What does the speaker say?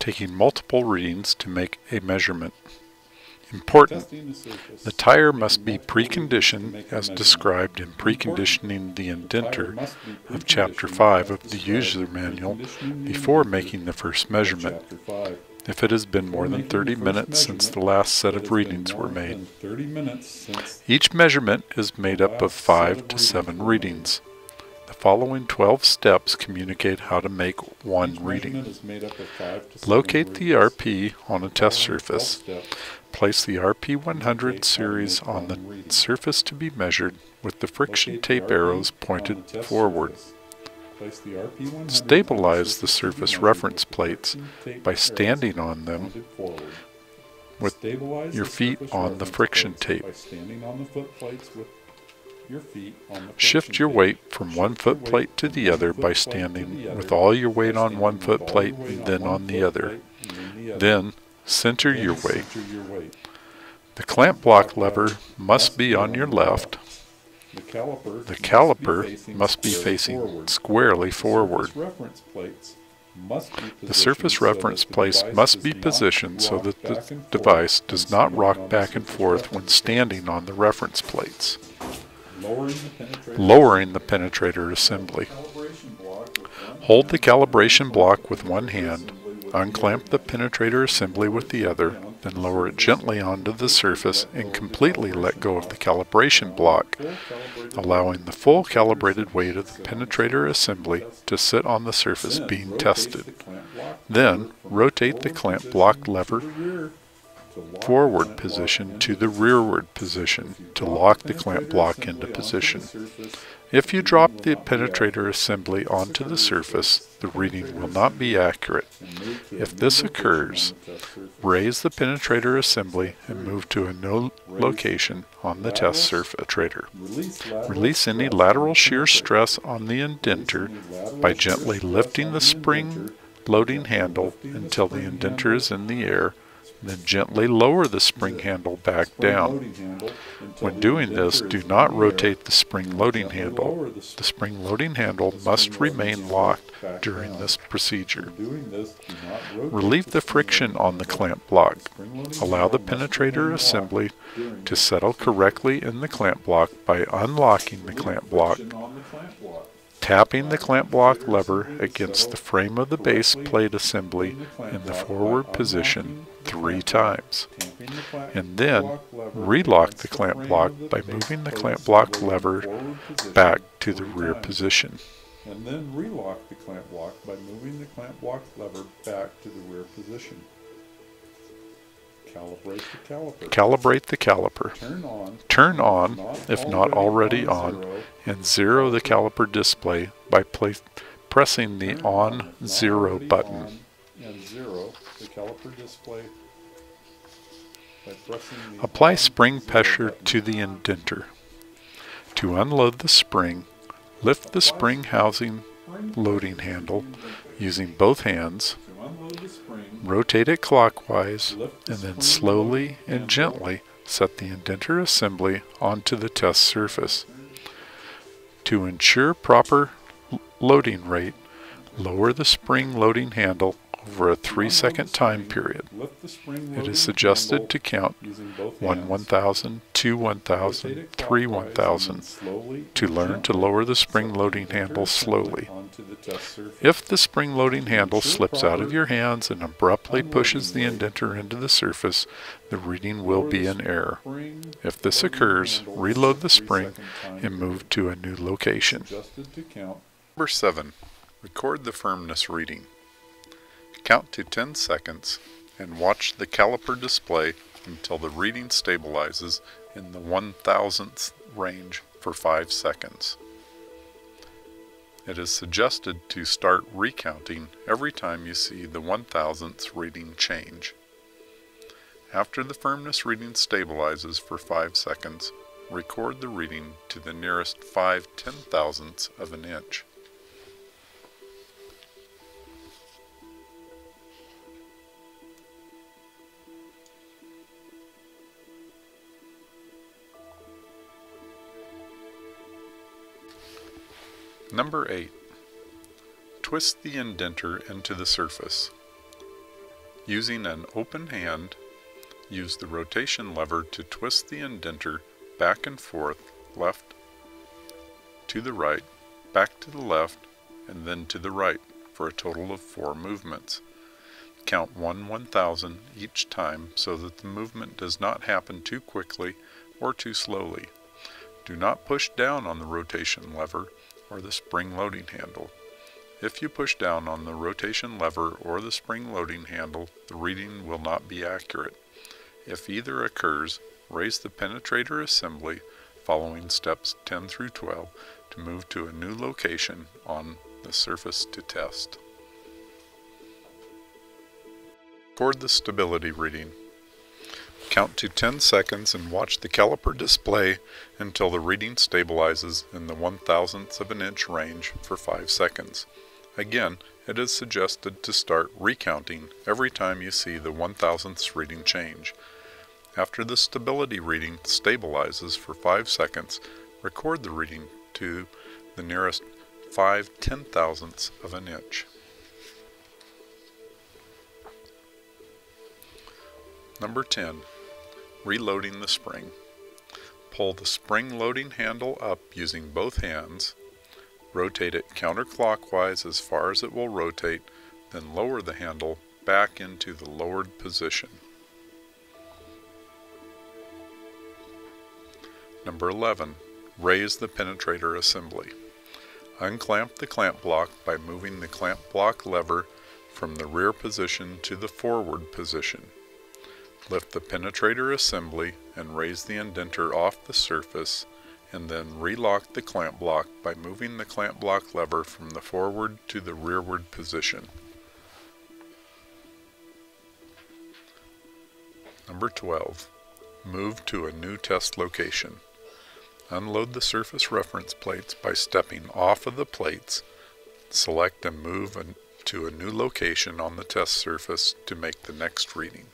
taking multiple readings to make a measurement. Important: the tire must be preconditioned as described in Preconditioning the Indenter of Chapter 5 of the User Manual before making the first measurement, if it has been more than 30 minutes since the last set of readings were made. Each measurement is made up of 5 to 7 readings. The following 12 steps communicate how to make one reading. Locate the RP on a test surface. Place the RP-100 series on the surface to be measured with the friction tape arrows pointed forward. Stabilize the surface reference plates by standing on them with your feet on the friction tape. Shift your weight from one foot plate to the other by standing with all your weight on one foot plate and then on the other. Then, center your weight. The clamp block lever must be on your left. The caliper must be facing squarely forward. The surface reference plates must be positioned so that the device does not rock back and forth when standing on the reference plates. Lowering the penetrator assembly. Hold the calibration block with one hand, unclamp the penetrator assembly with the other, then lower it gently onto the surface and completely let go of the calibration block, allowing the full calibrated weight of the penetrator assembly to sit on the surface being tested. Then, rotate the clamp block lever forward position to the rearward position to lock the clamp block into position. If you drop the penetrator assembly onto the surface, the reading will not be accurate. If this occurs, raise the penetrator assembly and move to a new location on the test surface penetrator. Release any lateral shear stress on the indenter by gently lifting the spring loading handle until the indenter is in the air. Then gently lower the spring handle back down. When doing this, do not rotate the spring loading handle. The spring loading handle must remain locked during this procedure. Relieve the friction on the clamp block. Allow the penetrator assembly to settle correctly in the clamp block by unlocking the clamp block, tapping the clamp block lever against the frame of the base plate assembly in the forward position 3 times, and then relock the clamp block by moving the clamp block lever back to the rear position. Calibrate the caliper. Turn on, if not already on, and zero the caliper display by pressing the on zero button. Apply spring pressure to the indenter. To unload the spring, lift the spring housing loading handle using both hands, rotate it clockwise, and then slowly and gently set the indenter assembly onto the test surface. To ensure proper loading rate, lower the spring loading handle over a 3-second time period. It is suggested to count 1 1000, 2 1000, 3 1000 to learn to lower the spring loading handle slowly. If the spring loading handle slips out of your hands and abruptly pushes the indenter into the surface, the reading will be in error. If this occurs, reload the spring and move to a new location. Number 7. Record the firmness reading. Count to 10 seconds and watch the caliper display until the reading stabilizes in the 1,000th range for 5 seconds. It is suggested to start recounting every time you see the 1,000th reading change. After the firmness reading stabilizes for 5 seconds, record the reading to the nearest 5/10,000ths of an inch. Number 8. Twist the indenter into the surface. Using an open hand, use the rotation lever to twist the indenter back and forth, left to the right, back to the left, and then to the right for a total of 4 movements. Count 1/1000 each time so that the movement does not happen too quickly or too slowly. Do not push down on the rotation lever or the spring loading handle. If you push down on the rotation lever or the spring loading handle, the reading will not be accurate. If either occurs, raise the penetrator assembly following steps 10 through 12 to move to a new location on the surface to test. Record the stability reading. Count to 10 seconds and watch the caliper display until the reading stabilizes in the 1/1000th of an inch range for 5 seconds. Again, it is suggested to start recounting every time you see the 1/1000th reading change. After the stability reading stabilizes for 5 seconds, record the reading to the nearest 5/10,000ths of an inch. Number 10. Reloading the spring. Pull the spring loading handle up using both hands. Rotate it counterclockwise as far as it will rotate, then lower the handle back into the lowered position. Number 11. Raise the penetrator assembly. Unclamp the clamp block by moving the clamp block lever from the rear position to the forward position. Lift the penetrator assembly and raise the indenter off the surface, and then relock the clamp block by moving the clamp block lever from the forward to the rearward position. Number 12. Move to a new test location. Unload the surface reference plates by stepping off of the plates. Select and move to a new location on the test surface to make the next reading.